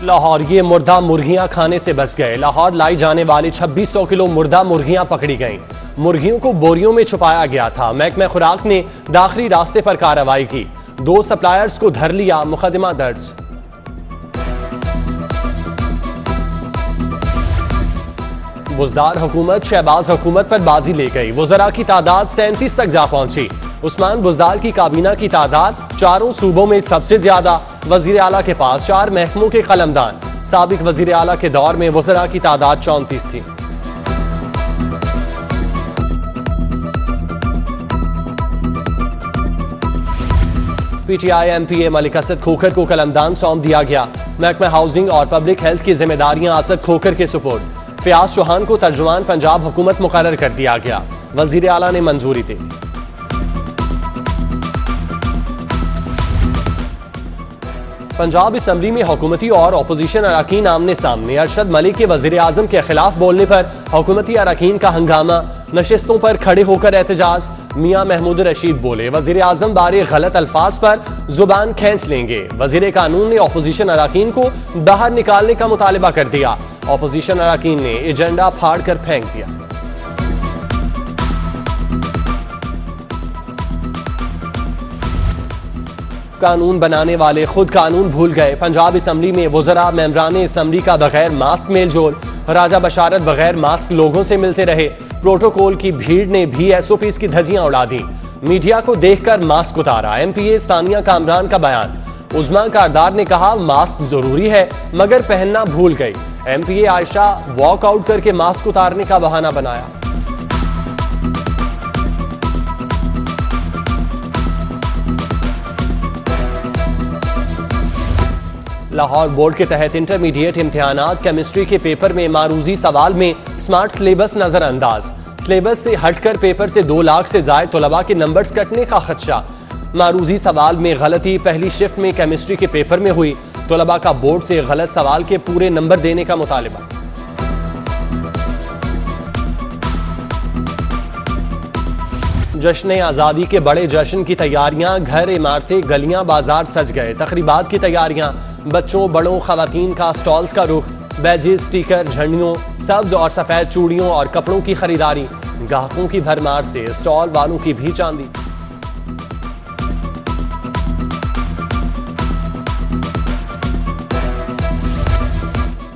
लाहौर ये मुर्दा मुर्गियां खाने से बच गए। लाहौर लाई जाने वाली 2600 किलो मुर्दा मुर्गियां पकड़ी गईं। मुर्गियों को बोरियों में छुपाया गया था। महकमा खुराक ने दाखिली रास्ते पर कार्रवाई की। 2 सप्लायर्स को धर लिया। मुकदमा दर्ज। बुजदार हुकूमत शहबाज हुकूमत पर बाजी ले गई। वज़रा की तादाद 37 तक जा पहुंची। उस्मान बुजदार की काबीना की तादाद 4 सूबों में सबसे ज्यादा। वजीर आला के पास 4 महकमों के कलमदान। साबिक वजीर आला के दौर में वज़रा की तादाद 34 थी। PTI MPA मलिक असद खोखर को कलमदान सौंप दिया गया। महकमा हाउसिंग और पब्लिक हेल्थ की जिम्मेदारियां असद खोखर के सुपुर्द। फयाज चौहान को तर्जुमान पंजाब हुकूमत मुकर्रर कर दिया गया। वजीर आला ने मंजूरी दी। पंजाब असम्बली में हुकूमती और अपोजिशन अरकान आमने सामने। अरशद मलिक के वजीर आजम के खिलाफ बोलने पर हुकूमती अरकान का हंगामा। नशिस्तों पर खड़े होकर एहतजाज। मियां महमूद रशीद बोले, वजीर आजम बारे गलत अल्फाज पर जुबान खींच लेंगे। वजीर कानून ने अपोजिशन अरकान को बाहर निकालने का मुतालबा कर दिया। अपोजिशन अरकान ने एजेंडा फाड़ कर फेंक दिया। कानून बनाने वाले खुद कानून भूल गए। पंजाब असम्बली में वज़रा मेंबरान असम्बली का बगैर मास्क मेलजोल। राजा बशारत बगैर मास्क लोगों से मिलते रहे। प्रोटोकॉल की भीड़ ने भी SOPs की धज्जियां उड़ा दी। मीडिया को देखकर मास्क उतारा। MPA सानिया कामरान का बयान। उस्मा कारदार ने कहा मास्क जरूरी है मगर पहनना भूल गई। MPA आयशा वॉकआउट करके मास्क उतारने का बहाना बनाया। लाहौर बोर्ड के तहत इंटरमीडिएट इम्तिहानात केमिस्ट्री के पेपर में मारूजी सवाल में स्मार्ट सिलेबस नजरअंदाज। सिलेबस से हटकर पेपर से 2 लाख से ज्यादा तलबा के नंबर्स कटने का खदशा। मारूजी सवाल में गलती पहली शिफ्ट में केमिस्ट्री के पेपर में हुई। तलबा का बोर्ड से गलत सवाल के पूरे नंबर देने का मुतालिबा। जश्न आज़ादी के बड़े जश्न की तैयारियां। घर, इमारतें, गलियां, बाजार सज गए। तकरीबात की तैयारियां। बच्चों, बड़ों, खवातीन का स्टॉल्स का रुख। बैजेस, स्टिकर, झंडियों, सब्ज और सफेद चूड़ियों और कपड़ों की खरीदारी। ग्राहकों की भरमार से स्टॉल वालों की भी चांदी।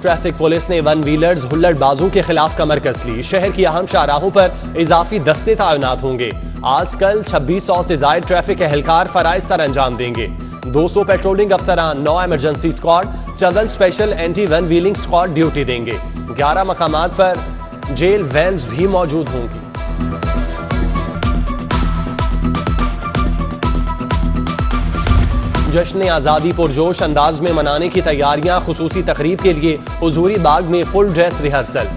ट्रैफिक पुलिस ने 1 व्हीलर्स हुल्लड़बाजों के खिलाफ कमर कस ली। शहर की अहम शाहराहों पर इजाफी दस्ते तैनात होंगे। आज कल 2600 से ज्यादा ट्रैफिक एहलकार फराइज सर अंजाम देंगे। 200 पेट्रोलिंग अफसरान, 9 emergency squad, 14 special anti one wheeling squad duty देंगे। 11 मकामात पर जेल वैन्स भी मौजूद होंगी। जश्न आज़ादी पुरजोश अंदाज में मनाने की तैयारियां। खुसूसी तकरीब के लिए हुजूरी बाग में full dress rehearsal.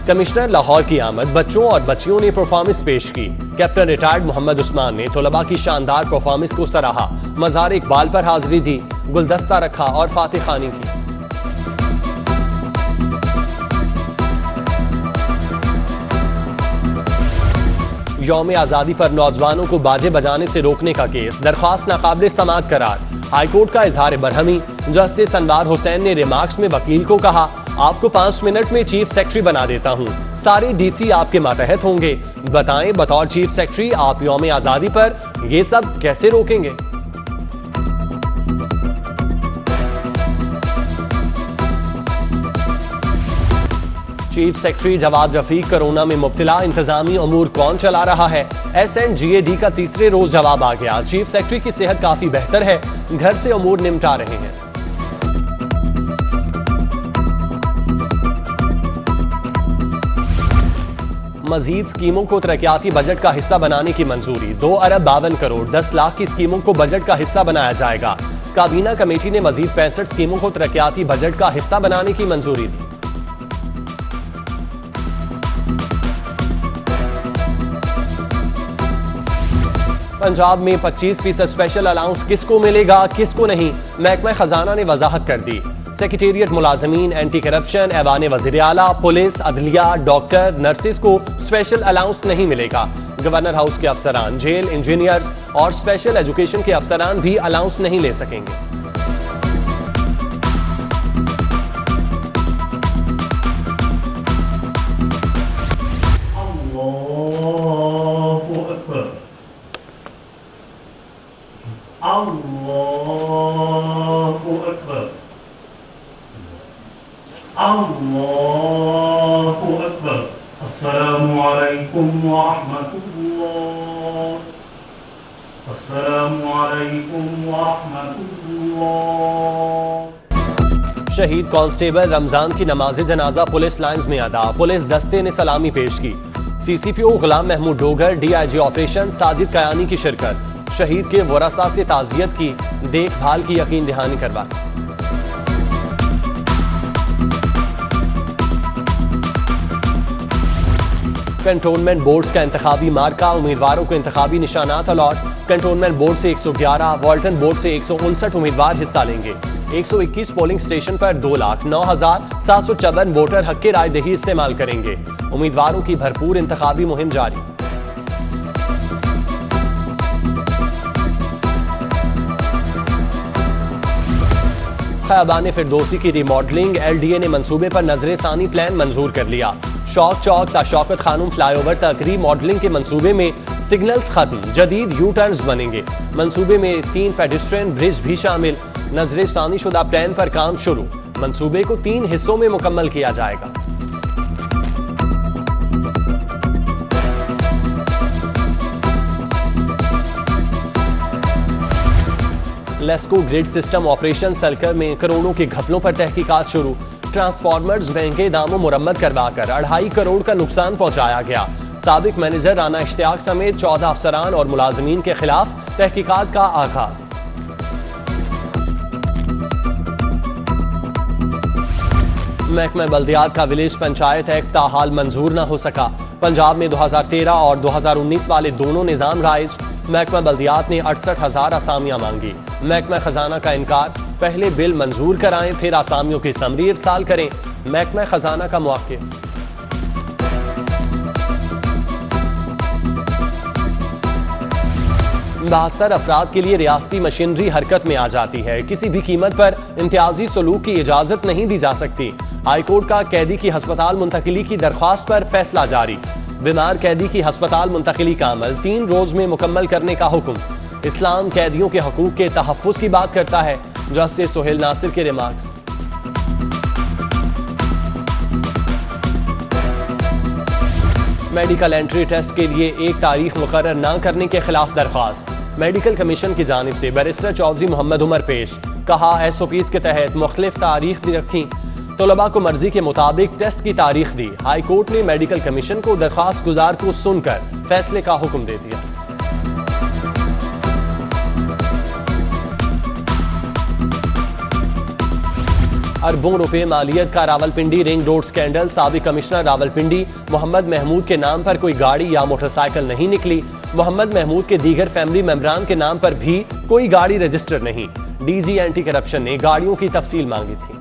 Commissioner Lahore की आमद। बच्चों और बच्चियों ने परफॉर्मेंस पेश की। कैप्टन रिटायर्ड मोहम्मद उस्मान ने तलबा की शानदार परफॉर्मेंस को सराहा। मज़ार इकबाल पर हाजिरी दी, गुलदस्ता रखा और फातिह खानी की। यौम आज़ादी पर नौजवानों को बाजे बजाने से रोकने का केस। दरख्वास्त नाकाबिल समाअत करार। हाईकोर्ट का इजहार बरहमी। जस्टिस अनवार हुसैन ने रिमार्क्स में वकील को कहा, आपको 5 मिनट में चीफ सेक्रेटरी बना देता हूं। सारे DC आपके मातहत होंगे। बताएं बतौर चीफ सेक्रेटरी आप यौम आज़ादी पर ये सब कैसे रोकेंगे? Chief secretary Jawad Rafique corona में मुब्तला। इंतजामी अमूर कौन चला रहा है? SNGAD का तीसरे रोज जवाब आ गया। चीफ सेक्रेटरी की सेहत काफी बेहतर है, घर से अमूर निपटा रहे हैं। मजीद स्कीमों को तरक्याती बजट का हिस्सा बनाने की मंजूरी। 2 अरब 52 करोड़ 10 लाख की स्कीमों को बजट का हिस्सा बनाया जाएगा। काबीना कमेटी ने मजीद 65 स्कीमों को तरक्याती बजट का हिस्सा बनाने की मंजूरी दी। पंजाब में 25% स्पेशल अलाउंस किसको मिलेगा किसको नहीं, महकमा खजाना ने वजाहत कर दी। सेक्रेटेरिएट मुलाजमीन, एंटी करप्शन, ऐवान वज़ीर आला, पुलिस, अदलिया, डॉक्टर, नर्सिस को स्पेशल अलाउंस नहीं मिलेगा। गवर्नर हाउस के अफसरान, जेल इंजीनियर्स और स्पेशल एजुकेशन के अफसरान भी अलाउंस नहीं ले सकेंगे। वरहमतुल्लाह। अस्सलामु अलैकुम वरहमतुल्लाह। शहीद कांस्टेबल रमजान की नमाज जनाजा पुलिस लाइंस में अदा, पुलिस दस्ते ने सलामी पेश की। CCPO गुलाम महमूद डोगर, DIG ऑपरेशन साजिद कयानी की शिरकत। शहीद के वरसा से ताजियत की, देखभाल की यकीन दहानी करवाई। कंटोनमेंट बोर्ड्स का इंतखाबी मार्का, उम्मीदवारों को इंतखाबी निशानात अलॉट। कंटोनमेंट बोर्ड से 111, वॉल्टन बोर्ड से 159 उम्मीदवार हिस्सा लेंगे। 121 पोलिंग स्टेशन पर 2,09,754 वोटर हक की राय दही इस्तेमाल करेंगे। उम्मीदवारों की भरपूर इंतखाबी मुहिम जारी। खयाबान फिरदौसी की रिमॉडलिंग, LDA ने मंसूबे पर नजर-ए-सानी प्लान मंजूर कर लिया। शौक चौक ता शौकत खानूम फ्लाईओवर तक रीमॉडलिंग के मंसूबे में सिग्नल्स खत्म, जदीद यू टर्न्स बनेंगे। मंसूबे में 3 पेडेस्ट्रियन ब्रिज भी शामिल। नजर-ए-सानी शुदा प्लान पर काम शुरू, मंसूबे को 3 हिस्सों में मुकम्मल किया जाएगा। LESCO grid system operation circle में करोड़ों के घपलों पर तहकीकात शुरू। ट्रांसफार्मर्स महंगे दामों मुरम्मत करवाकर 2.5 करोड़ का नुकसान पहुंचाया गया। साबिक मैनेजर राना इश्तियाक समेत 14 अफसरान और मुलाजमीन के खिलाफ तहकीकात का आगाज। महकमा बल्दियात का विलेज पंचायत एक्ट ताहाल मंजूर न हो सका। पंजाब में 2013 और 2019 वाले दोनों निजाम राइज। महकमा बल्दियात ने 68,000 असामियां मांगी। महकमा खजाना का इनकार, पहले बिल मंजूर कराएं फिर असामियों की समरी इरसाल करें। महकमा खजाना का मौक़िफ़। 72 अफराद के लिए रियासती मशीनरी हरकत में आ जाती है। किसी भी कीमत पर इम्तियाजी सलूक की इजाजत नहीं दी जा सकती। हाईकोर्ट का कैदी की हस्पताल मुंतकिली की दरख्वास्त पर फैसला जारी। बीमार कैदी की हस्पताल मुंतकिली का अमल 3 रोज में मुकम्मल करने का हुक्म। इस्लाम कैदियों के हकूक के तहफ़्फ़ुज़ की बात करता है। जस्टिस सोहेल नासिर के रिमार्क्स। मेडिकल एंट्री टेस्ट के लिए एक तारीख मुकर्रर न करने के खिलाफ दरख्वास्त। मेडिकल कमीशन की जानिब से बैरिस्टर चौधरी मोहम्मद उमर पेश। कहा SOPs के तहत मुख्तलिफ तारीख रखी, तलबा को मर्जी के मुताबिक टेस्ट की तारीख दी। हाई कोर्ट ने मेडिकल कमीशन को दरख्वास्त गुजार को सुनकर फैसले का हुक्म दे दिया। अरबों रुपए मालियत का रावलपिंडी रिंग रोड स्कैंडल। साबिक कमिश्नर रावलपिंडी मोहम्मद महमूद के नाम पर कोई गाड़ी या मोटरसाइकिल नहीं निकली। मोहम्मद महमूद के दीगर फैमिली मेंबरान के नाम पर भी कोई गाड़ी रजिस्टर नहीं। DG एंटी करप्शन ने गाड़ियों की तफसील मांगी थी।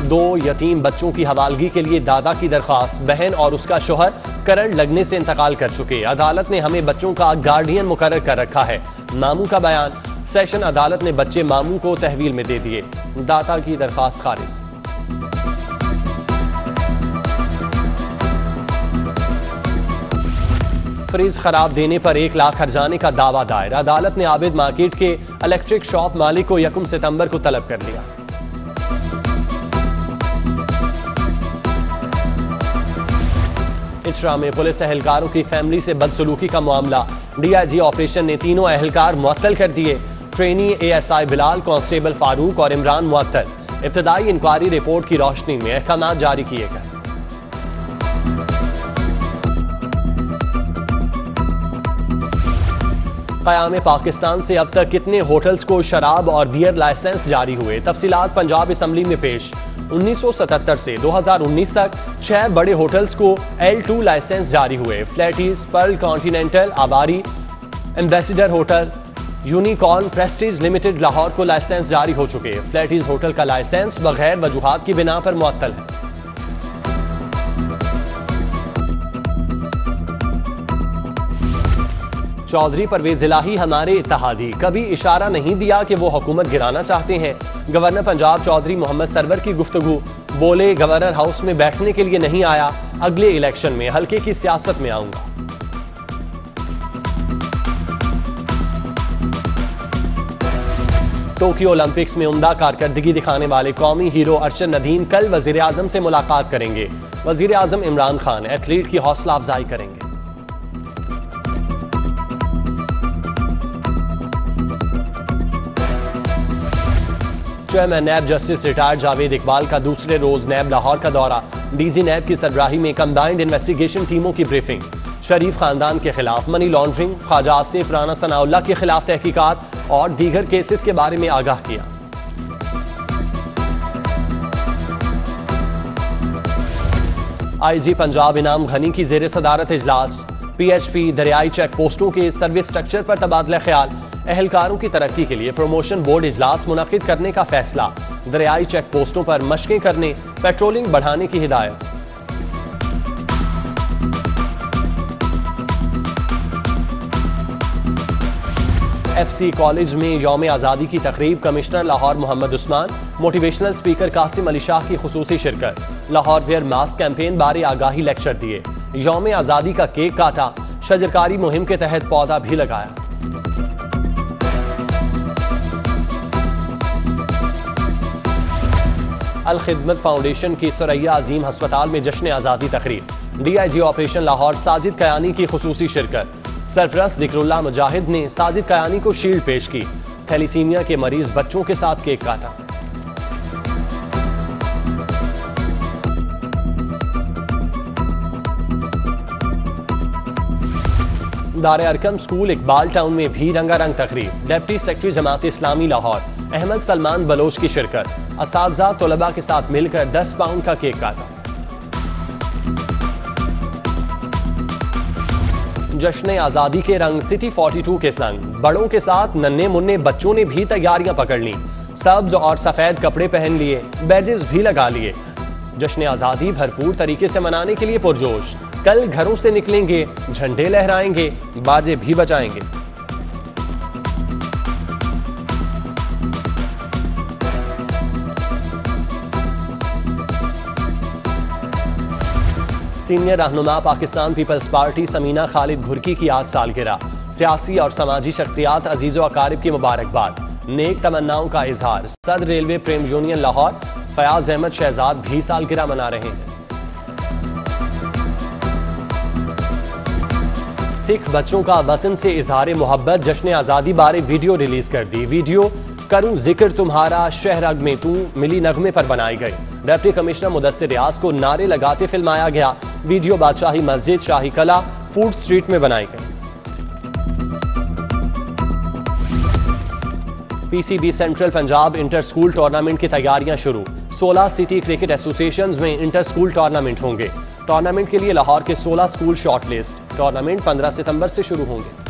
दो यतीम बच्चों की हवालगी के लिए दादा की दरख्वास्त। बहन और उसका शोहर करंट लगने से इंतकाल कर चुके। अदालत ने हमें बच्चों का गार्डियन मुकर्रर कर रखा है। मामू का बयान। सेशन अदालत ने बच्चे मामू को तहवील में दे दिए। दाता की दरख्वास्त खारिज। फ्रिज खराब देने पर 1 लाख हर्जाने का दावा दायर। अदालत ने आबिद मार्केट के इलेक्ट्रिक शॉप मालिक को 1 सितंबर को तलब कर लिया। इचरा में पुलिस एहलकारों की फैमिली से बदसलूकी का मामला। DIG ऑपरेशन ने तीनों एहलकार मुअत्तल कर दिए। Trainee ASI Bilal, constable Farooq और इमरान मुअत्तल। इब्तदाई इंक्वायरी रिपोर्ट की रोशनी में अहकाम जारी किए गए। क़याम पाकिस्तान से अब तक कितने होटल्स को शराब और बियर लाइसेंस जारी हुए? तफसीलात पंजाब असम्बली में पेश। 1977 से 2019 तक 6 बड़े होटल्स को L2 लाइसेंस जारी हुए। फ्लैटीज, पर्ल कॉन्टिनेंटल, आबारी, Ambassador hotel, Unicorn, Prestige limited Lahore को लाइसेंस जारी हो चुके। फ्लैटीज होटल का लाइसेंस बगैर वजूहात की बिना पर मुअत्तल है। चौधरी परवेज इलाही हमारे इत्तेहादी, कभी इशारा नहीं दिया कि वो हुकूमत गिराना चाहते हैं। गवर्नर पंजाब चौधरी मोहम्मद सरवर की गुफ्तगू। बोले गवर्नर हाउस में बैठने के लिए नहीं आया, अगले इलेक्शन में हल्के की सियासत में आऊंगा। टोक्यो ओलंपिक्स में उम्दा कारकर्दगी दिखाने वाले कौमी हीरो अरशद नदीम कल वजीर आजम से मुलाकात करेंगे। वजीर आजम इमरान खान एथलीट की हौसला अफजाई करेंगे। Chairman NAB justice retired Javed Iqbal का दूसरे रोज नैब लाहौर का दौरा। डीजी नैब की सरबराही में कंबाइंड इन्वेस्टिगेशन टीमों की ब्रीफिंग। शरीफ खानदान के खिलाफ मनी लॉन्ड्रिंग, ख्वाजा आसिफ राना सनाउल्लाह के खिलाफ तहकीकात और दीगर केसेस के बारे में आगाह किया। आईजी पंजाब इनाम घनी की जेर सदारत इजलास। पीएचपी दरियाई चेक पोस्टों के सर्विस स्ट्रक्चर पर तबादला ख्याल। एहलकारों की तरक्की के लिए प्रमोशन बोर्ड इजलास मुनक्किद करने का फैसला। दरियाई चेक पोस्टों पर मशकें करने, पेट्रोलिंग बढ़ाने की हिदायत। एफसी कॉलेज में यौम आज़ादी की तकरीब। Commissioner Lahore Mohammad Usman, motivational speaker Qasim Ali Shah की खुसूसी शिरकत। लाहौर वेयर मास्क कैंपेन बारे आगाही लेक्चर दिए। यौम आज़ादी का केक काटा। शजरकारी मुहिम के तहत पौधा भी लगाया। अल खिदमत फाउंडेशन की सुरैया अजीम अस्पताल में जश्न आज़ादी तकरीब। डीआईजी ऑपरेशन लाहौर साजिद कयानी की खुसूसी शिरकत। सरपरस्त जिक्रुल्लाह मुजाहिद ने साजिद कयानी को शील्ड पेश की। थैलीसीमिया के मरीज बच्चों के साथ केक काटा। दारे अरकम स्कूल इकबाल टाउन में भी रंगारंग तकरीब। Deputy secretary Jamaat Islami Lahore Ahmad Salman Bloch की शिरकत। असातिज़ा तलबा के साथ मिलकर 10 पाउंड का केक काटा। जश्न आज़ादी के रंग सिटी 42 के संग बड़ों के साथ नन्हे मुन्ने बच्चों ने भी तैयारियां पकड़ ली। सब्ज और सफेद कपड़े पहन लिए, बैजेस भी लगा लिए। जश्न आज़ादी भरपूर तरीके से मनाने के लिए पुरजोश। कल घरों से निकलेंगे, झंडे लहराएंगे, बाजे भी बजाएंगे। सीनियर रहनुमा पाकिस्तान पीपल्स पार्टी समीना खालिद घुरकी की आज सालगिरह। सियासी और समाजी शख्सियात अजीज़ो अकारिब की मुबारकबाद, नेक तमन्नाओं का इजहार। सदर रेलवे प्रेम यूनियन लाहौर फयाज अहमद शहजाद भी सालगिरह मना रहे हैं। सिख बच्चों का वतन से इजहार मोहब्बत। जश्न आज़ादी बारे वीडियो रिलीज कर दी। वीडियो करूं जिक्र तुम्हारा शहरग में तू मिली नगमे पर बनाई गई। डिप्टी कमिश्नर मुदस्सिर रियाज को नारे लगाते फिल्माया गया। वीडियो बादशाही मस्जिद, शाही कला, फूड स्ट्रीट में बनाई गई। PCB central Punjab inter school tournament की तैयारियां शुरू। 16 सिटी क्रिकेट एसोसिएशंस में इंटर स्कूल टूर्नामेंट होंगे। टूर्नामेंट के लिए लाहौर के 16 स्कूल शॉर्टलिस्ट। टूर्नामेंट 15 सितंबर से शुरू होंगे।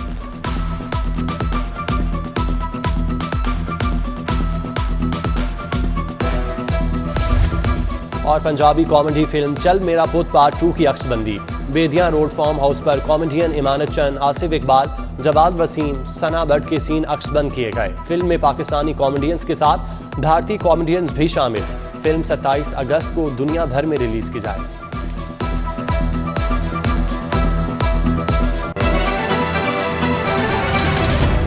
और पंजाबी कॉमेडी फिल्म चल मेरा पुत पार्ट 2 की अक्सबंदी। बेदिया रोड फार्म हाउस पर कॉमेडियन इमानत चंद, आसिफ इकबाल, जवाद वसीम, सना भट्ट के सीन अक्सबंद किए गए। फिल्म में पाकिस्तानी कॉमेडियंस के साथ भारतीय कॉमेडियंस भी शामिल। फिल्म 27 अगस्त को दुनिया भर में रिलीज की जाएगी।